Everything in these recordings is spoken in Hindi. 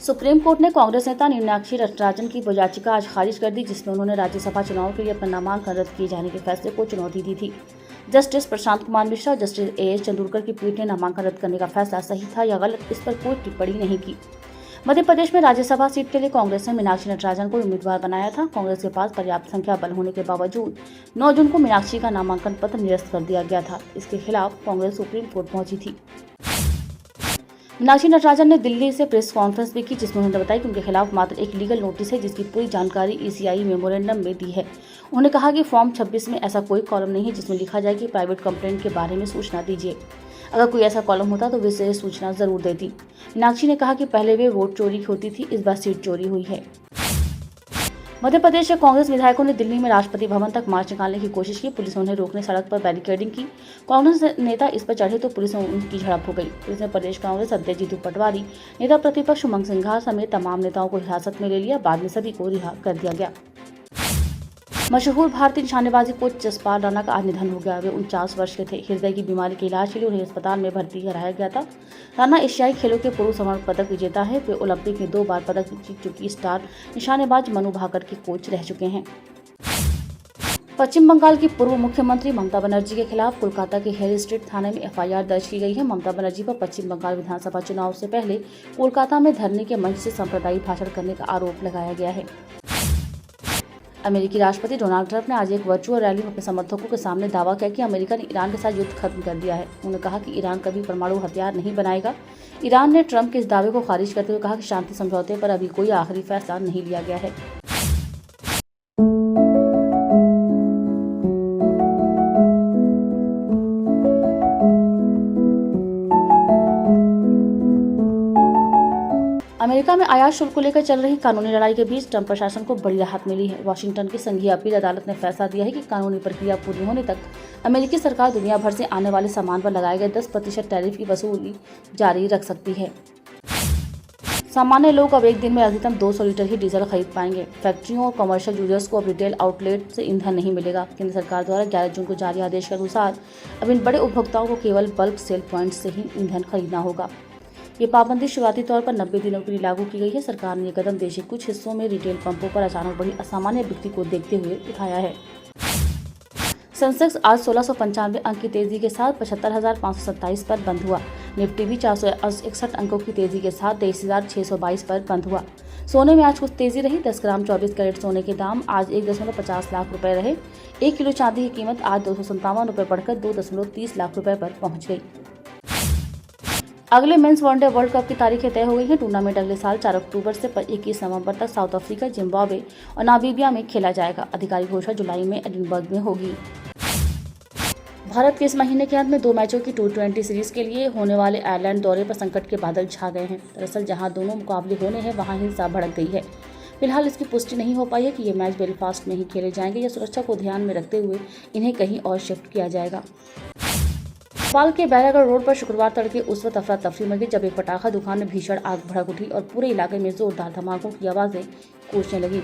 सुप्रीम कोर्ट ने कांग्रेस नेता मीनाक्षी नटराजन की याचिका आज खारिज कर दी, जिसमें उन्होंने राज्यसभा चुनाव के लिए अपना नामांकन रद्द किए जाने के फैसले को चुनौती दी थी। जस्टिस प्रशांत कुमार मिश्रा और जस्टिस एएस चंदूरकर की पीठ ने नामांकन रद्द करने का फैसला सही था या गलत, इस पर कोई टिप्पणी नहीं की। मध्य प्रदेश में राज्यसभा सीट के लिए कांग्रेस ने मीनाक्षी नटराजन को उम्मीदवार बनाया था। कांग्रेस के पास पर्याप्त संख्या बल होने के बावजूद 9 जून को मीनाक्षी का नामांकन पत्र निरस्त कर दिया गया था। इसके खिलाफ कांग्रेस सुप्रीम कोर्ट पहुंची थी। मीनाक्षी नटराजन ने दिल्ली से प्रेस कॉन्फ्रेंस भी की, जिसमें उन्होंने बताया कि उनके खिलाफ मात्र एक लीगल नोटिस है, जिसकी पूरी जानकारी ईसीआई मेमोरेंडम में दी है। उन्होंने कहा कि फॉर्म 26 में ऐसा कोई कॉलम नहीं है जिसमें लिखा जाए कि प्राइवेट कंप्लेंट के बारे में सूचना दीजिए। अगर कोई ऐसा कॉलम होता तो विशेष सूचना जरूर देती। मीनाक्षी ने कहा कि पहले वे वोट चोरी होती थी, इस बार सीट चोरी हुई है। मध्य प्रदेश के कांग्रेस विधायकों ने दिल्ली में राष्ट्रपति भवन तक मार्च निकालने की कोशिश की। पुलिस ने उन्हें रोकने सड़क पर बैरिकेडिंग की। कांग्रेस नेता इस पर चढ़े तो पुलिस में उनकी झड़प हो गई। पुलिस ने प्रदेश कांग्रेस अध्यक्ष जीतू पटवारी, नेता प्रतिपक्ष उमंग सिंघार समेत तमाम नेताओं को हिरासत में ले लिया। बाद में सभी को रिहा कर दिया गया। मशहूर भारतीय निशानेबाजी कोच जसपाल राणा का आज निधन हो गया। वे 49 वर्ष के थे। हृदय की बीमारी के इलाज के लिए उन्हें अस्पताल में भर्ती कराया गया था। राणा एशियाई खेलों के पूर्व स्वर्ण पदक विजेता है। वे ओलंपिक में 2 बार पदक जीत चुकी स्टार निशानेबाज मनु भाकर के कोच रह चुके हैं। पश्चिम बंगाल की पूर्व मुख्यमंत्री ममता बनर्जी के खिलाफ कोलकाता के हेरी स्ट्रीट थाने में एफआईआर दर्ज की गई है। ममता बनर्जी पर पश्चिम बंगाल विधानसभा चुनाव से पहले कोलकाता में धरने के मंच से सांप्रदायिक भाषण करने का आरोप लगाया गया है। अमेरिकी राष्ट्रपति डोनाल्ड ट्रंप ने आज एक वर्चुअल रैली में अपने समर्थकों के सामने दावा किया कि अमेरिका ने ईरान के साथ युद्ध खत्म कर दिया है। उन्होंने कहा कि ईरान कभी परमाणु हथियार नहीं बनाएगा। ईरान ने ट्रंप के इस दावे को खारिज करते हुए कहा कि शांति समझौते पर अभी कोई आखिरी फैसला नहीं लिया गया है। अमेरिका में आयात शुल्क को लेकर चल रही कानूनी लड़ाई के बीच ट्रंप प्रशासन को बड़ी राहत मिली है। वाशिंगटन की संघीय अपील अदालत ने फैसला दिया है कि कानूनी प्रक्रिया पूरी होने तक अमेरिकी सरकार दुनिया भर से आने वाले सामान पर लगाए गए 10% टैरिफ की वसूली जारी रख सकती है। सामान्य लोग अब एक दिन में अधिकतम 200 लीटर ही डीजल खरीद पाएंगे। फैक्ट्रियों और कमर्शियल यूजर्स को अब रिटेल आउटलेट से ईंधन नहीं मिलेगा। केंद्र सरकार द्वारा 11 जून को जारी आदेश के अनुसार अब इन बड़े उपभोक्ताओं को केवल बल्क सेल पॉइंट से ही ईंधन खरीदना होगा। ये पाबंदी शुरुआती तौर पर 90 दिनों के लिए लागू की गई है। सरकार ने यह कदम देश के कुछ हिस्सों में रिटेल पंपों पर अचानक बढ़ी असामान्य बिक्री को देखते हुए उठाया है। सेंसेक्स आज 1695 अंक की तेजी के साथ 75,527 पर बंद हुआ। निफ्टी भी 461 अंकों की तेजी के साथ 23,622 पर बंद हुआ। सोने में आज कुछ तेजी रही। 10 ग्राम 24 कैरेट सोने के दाम आज 1.50 लाख रुपए रहे। 1 किलो चांदी की कीमत आज 257 रुपए बढ़कर 2.30 लाख रुपए पर पहुंच गई। अगले मेंस वनडे वर्ल्ड कप की तारीखें तय हो गई हैं। टूर्नामेंट अगले साल 4 अक्टूबर से 21 नवंबर तक साउथ अफ्रीका, जिम्बाब्वे और नामीबिया में खेला जाएगा। आधिकारिक घोषणा जुलाई में एडिनबर्ग में होगी। भारत के इस महीने के अंत में 2 मैचों की T20 सीरीज के लिए होने वाले आयरलैंड दौरे पर संकट के बादल छा गए हैं। दरअसल जहां दोनों मुकाबले होने हैं वहां हिंसा भड़क गई है। फिलहाल इसकी पुष्टि नहीं हो पाई है कि ये मैच बेलफास्ट में ही खेले जाएंगे या सुरक्षा को ध्यान में रखते हुए इन्हें कहीं और शिफ्ट किया जाएगा। भोपाल के बैरागढ़ रोड पर शुक्रवार तड़के उस वक्त अफरा तफरी मची जब एक पटाखा दुकान में भीषण आग भड़क उठी और पूरे इलाके में जोरदार धमाकों की आवाजें गूंजने लगी।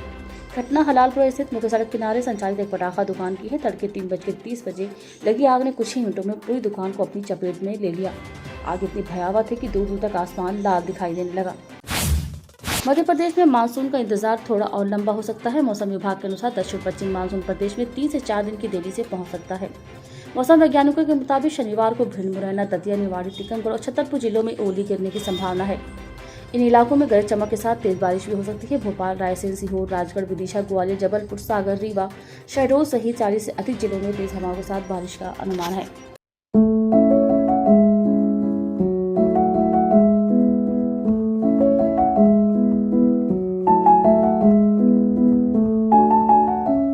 घटना हलालपुर स्थित मुख्य सड़क किनारे संचालित एक पटाखा दुकान की है। तड़के 3:30 बजे लगी आग ने कुछ ही मिनटों में पूरी दुकान को अपनी चपेट में ले लिया। आग इतनी भयावह थी कि दूर दूर तक आसमान लाल दिखाई देने लगा। मध्य प्रदेश में मानसून का इंतजार थोड़ा और लंबा हो सकता है। मौसम विभाग के अनुसार दक्षिण पश्चिम मानसून प्रदेश में 3 से 4 दिन की देरी से पहुंच सकता है। मौसम वैज्ञानिकों के मुताबिक शनिवार को भिंड, मुरैना, दतिया, निवाड़ी, टीकमगढ़ और छतरपुर जिलों में ओली गिरने की संभावना है। इन इलाकों में गरज चमक के साथ तेज बारिश भी हो सकती है। भोपाल, रायसेन, सीहोर, राजगढ़, विदिशा, ग्वालियर, जबलपुर, सागर, रीवा, शहडोल सहित 40 से अधिक जिलों में तेज हवाओं के साथ बारिश का अनुमान है।